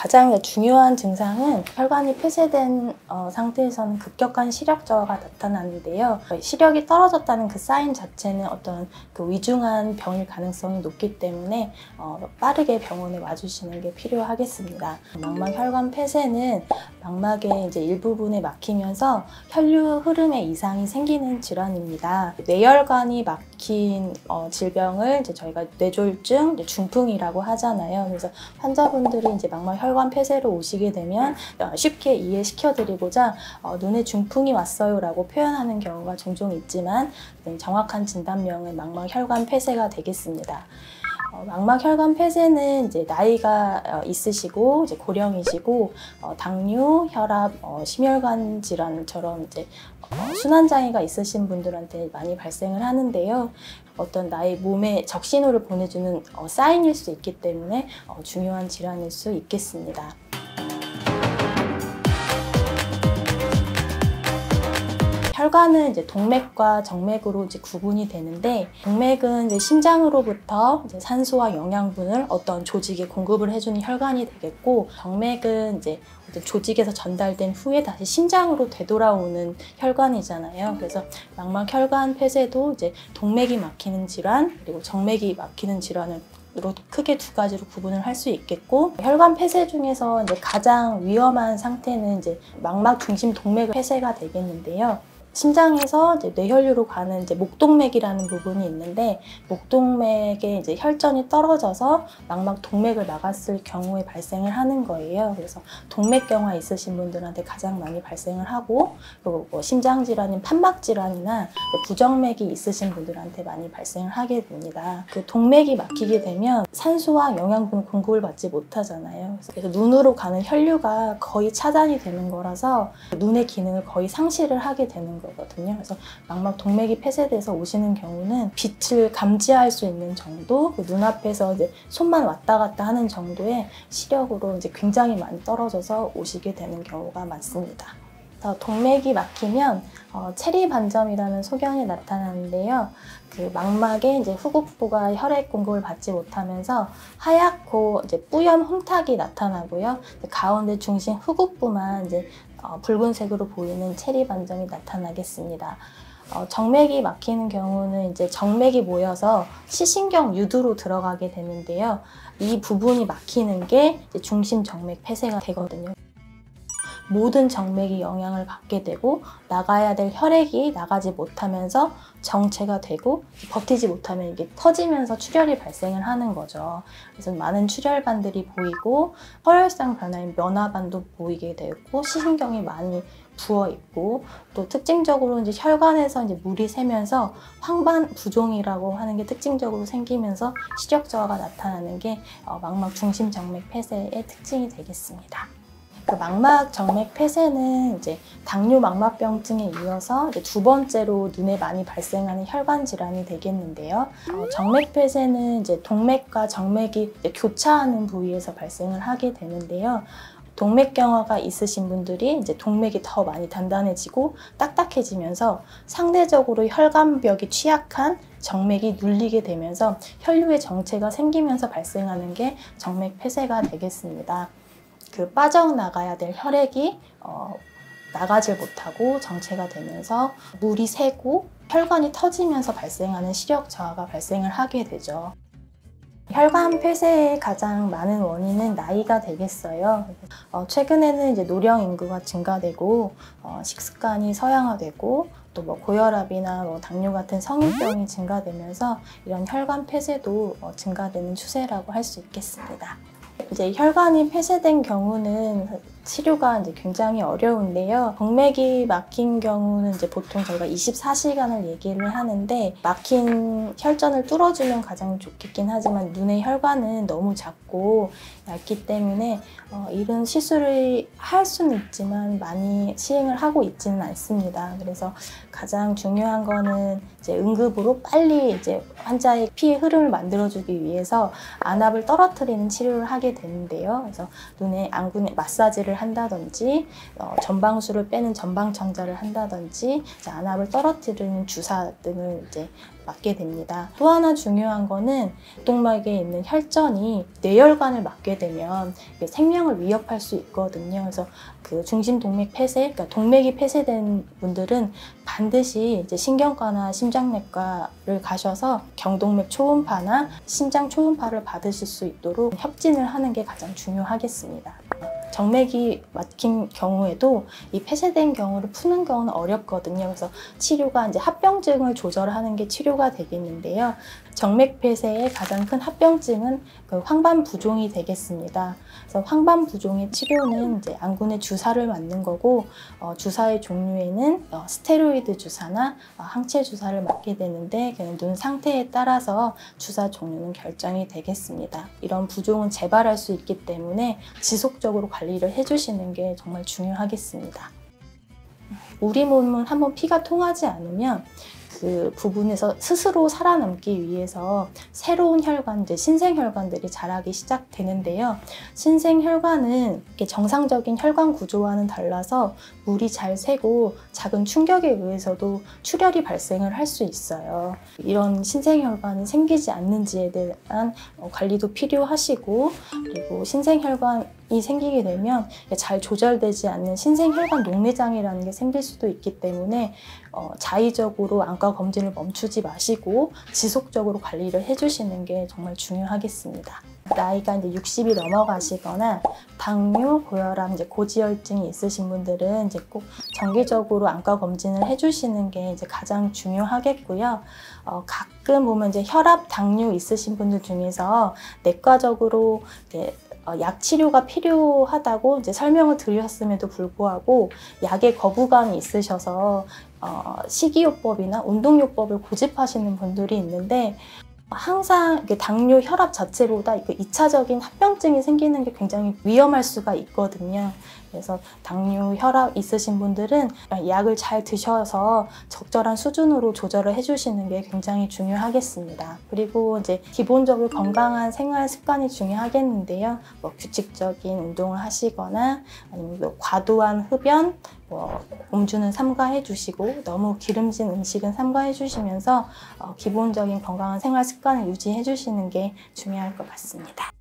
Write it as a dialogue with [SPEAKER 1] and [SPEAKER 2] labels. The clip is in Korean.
[SPEAKER 1] 가장 중요한 증상은 혈관이 폐쇄된 상태에서는 급격한 시력 저하가 나타나는데요. 시력이 떨어졌다는 그 사인 자체는 어떤 그 위중한 병일 가능성이 높기 때문에 빠르게 병원에 와주시는 게 필요하겠습니다. 망막 혈관 폐쇄는 망막의 이제 일부분에 막히면서 혈류 흐름에 이상이 생기는 질환입니다. 뇌혈관이 막힌 질병을 이제 저희가 뇌졸중, 중풍이라고 하잖아요. 그래서 환자분들이 이제 망막 혈관 폐쇄로 오시게 되면 쉽게 이해시켜드리고자 눈에 중풍이 왔어요 라고 표현하는 경우가 종종 있지만 정확한 진단명은 망막 혈관 폐쇄가 되겠습니다. 망막 혈관 폐쇄는 이제 나이가 있으시고 이제 고령이시고 당뇨, 혈압, 심혈관 질환처럼 이제 순환 장애가 있으신 분들한테 많이 발생을 하는데요. 어떤 나의 몸에 적신호를 보내주는 사인일 수 있기 때문에 중요한 질환일 수 있겠습니다. 혈관은 이제 동맥과 정맥으로 이제 구분이 되는데, 동맥은 이제 심장으로부터 이제 산소와 영양분을 어떤 조직에 공급을 해주는 혈관이 되겠고, 정맥은 이제 조직에서 전달된 후에 다시 심장으로 되돌아오는 혈관이잖아요. 그래서 망막 혈관 폐쇄도 이제 동맥이 막히는 질환 그리고 정맥이 막히는 질환을 크게 두 가지로 구분을 할 수 있겠고, 혈관 폐쇄 중에서 이제 가장 위험한 상태는 이제 망막 중심 동맥 폐쇄가 되겠는데요. 심장에서 이제 뇌혈류로 가는 이제 목동맥이라는 부분이 있는데, 목동맥에 이제 혈전이 떨어져서 망막 동맥을 막았을 경우에 발생을 하는 거예요. 그래서 동맥경화 있으신 분들한테 가장 많이 발생을 하고, 그리고 심장 질환인 판막 질환이나 부정맥이 있으신 분들한테 많이 발생을 하게 됩니다. 그 동맥이 막히게 되면 산소와 영양분 공급을 받지 못하잖아요. 그래서 눈으로 가는 혈류가 거의 차단이 되는 거라서 눈의 기능을 거의 상실을 하게 되는 거거든요. 그래서 망막 동맥이 폐쇄돼서 오시는 경우는 빛을 감지할 수 있는 정도, 눈앞에서 이제 손만 왔다 갔다 하는 정도의 시력으로 이제 굉장히 많이 떨어져서 오시게 되는 경우가 많습니다. 동맥이 막히면 체리 반점이라는 소견이 나타나는데요. 그 망막에 이제 후국부가 혈액 공급을 받지 못하면서 하얗고 이제 뿌연 홍탁이 나타나고요. 가운데 중심 후국부만 이제 붉은색으로 보이는 체리 반점이 나타나겠습니다. 정맥이 막히는 경우는 이제 정맥이 모여서 시신경 유두로 들어가게 되는데요. 이 부분이 막히는 게 이제 중심 정맥 폐쇄가 되거든요. 모든 정맥이 영향을 받게 되고 나가야 될 혈액이 나가지 못하면서 정체가 되고 버티지 못하면 이게 터지면서 출혈이 발생을 하는 거죠. 그래서 많은 출혈반들이 보이고 혈혈상 변화인 면화반도 보이게 되고 시신경이 많이 부어 있고, 또 특징적으로 이제 혈관에서 이제 물이 새면서 황반 부종이라고 하는 게 특징적으로 생기면서 시력 저하가 나타나는 게 망막 중심 정맥 폐쇄의 특징이 되겠습니다. 그 망막 정맥 폐쇄는 이제 당뇨 망막병증에 이어서 이제 두 번째로 눈에 많이 발생하는 혈관 질환이 되겠는데요. 정맥 폐쇄는 이제 동맥과 정맥이 이제 교차하는 부위에서 발생을 하게 되는데요. 동맥경화가 있으신 분들이 이제 동맥이 더 많이 단단해지고 딱딱해지면서 상대적으로 혈관벽이 취약한 정맥이 눌리게 되면서 혈류의 정체가 생기면서 발생하는 게 정맥 폐쇄가 되겠습니다. 그 빠져나가야 될 혈액이 나가질 못하고 정체가 되면서 물이 새고 혈관이 터지면서 발생하는 시력 저하가 발생을 하게 되죠. 혈관 폐쇄의 가장 많은 원인은 나이가 되겠어요. 최근에는 이제 노령 인구가 증가되고 식습관이 서양화되고 또 고혈압이나 당뇨 같은 성인병이 증가되면서 이런 혈관 폐쇄도 증가되는 추세라고 할 수 있겠습니다. 이제 혈관이 폐쇄된 경우는 치료가 이제 굉장히 어려운데요. 동맥이 막힌 경우는 이제 보통 저희가 24시간을 얘기를 하는데, 막힌 혈전을 뚫어주면 가장 좋겠긴 하지만 눈의 혈관은 너무 작고 얇기 때문에 이런 시술을 할 수는 있지만 많이 시행을 하고 있지는 않습니다. 그래서 가장 중요한 거는 이제 응급으로 빨리 이제 환자의 피의 흐름을 만들어주기 위해서 안압을 떨어뜨리는 치료를 하게 되는데요. 그래서 눈에 안구 마사지를 안개를 한다든지 전방수를 빼는 전방청자를 한다든지 안압을 떨어뜨리는 주사 등을 이제 맞게 됩니다. 또 하나 중요한 거는 뇌동맥에 있는 혈전이 뇌혈관을 맞게 되면 생명을 위협할 수 있거든요. 그래서 그 중심동맥 폐쇄, 그러니까 동맥이 폐쇄된 분들은 반드시 이제 신경과나 심장내과를 가셔서 경동맥 초음파나 심장 초음파를 받으실 수 있도록 협진을 하는 게 가장 중요하겠습니다. 정맥이 막힌 경우에도 이 폐쇄된 경우를 푸는 경우는 어렵거든요. 그래서 치료가 이제 합병증을 조절하는 게 치료가 되겠는데요. 정맥 폐쇄의 가장 큰 합병증은 그 황반부종이 되겠습니다. 그래서 황반부종의 치료는 이제 안군에 주사를 맞는 거고, 주사의 종류에는 스테로이드 주사나 항체 주사를 맞게 되는데, 그냥 눈 상태에 따라서 주사 종류는 결정이 되겠습니다. 이런 부종은 재발할 수 있기 때문에 지속적으로 관리를 해주시는 게 정말 중요하겠습니다. 우리 몸은 한번 피가 통하지 않으면 그 부분에서 스스로 살아남기 위해서 새로운 혈관, 이제 신생혈관들이 자라기 시작되는데요. 신생혈관은 정상적인 혈관 구조와는 달라서 물이 잘 새고 작은 충격에 의해서도 출혈이 발생을 할 수 있어요. 이런 신생혈관이 생기지 않는지에 대한 관리도 필요하시고, 그리고 신생혈관이 생기게 되면 잘 조절되지 않는 신생혈관 녹내장이라는 게 생길 수도 있기 때문에 자의적으로 안과 검진을 멈추지 마시고 지속적으로 관리를 해주시는 게 정말 중요하겠습니다. 나이가 이제 60이 넘어가시거나 당뇨, 고혈압, 이제 고지혈증이 있으신 분들은 이제 꼭 정기적으로 안과 검진을 해주시는 게 이제 가장 중요하겠고요. 가끔 보면 이제 혈압, 당뇨 있으신 분들 중에서 내과적으로 이제 약 치료가 필요하다고 이제 설명을 드렸음에도 불구하고 약에 거부감이 있으셔서 식이요법이나 운동요법을 고집하시는 분들이 있는데, 항상 당뇨, 혈압 자체보다 2차적인 합병증이 생기는 게 굉장히 위험할 수가 있거든요. 그래서 당뇨, 혈압 있으신 분들은 약을 잘 드셔서 적절한 수준으로 조절을 해주시는 게 굉장히 중요하겠습니다. 그리고 이제 기본적으로 건강한 생활 습관이 중요하겠는데요. 규칙적인 운동을 하시거나 아니면 과도한 흡연, 음주는 삼가해 주시고 너무 기름진 음식은 삼가해 주시면서 기본적인 건강한 생활 습관을 유지해 주시는 게 중요할 것 같습니다.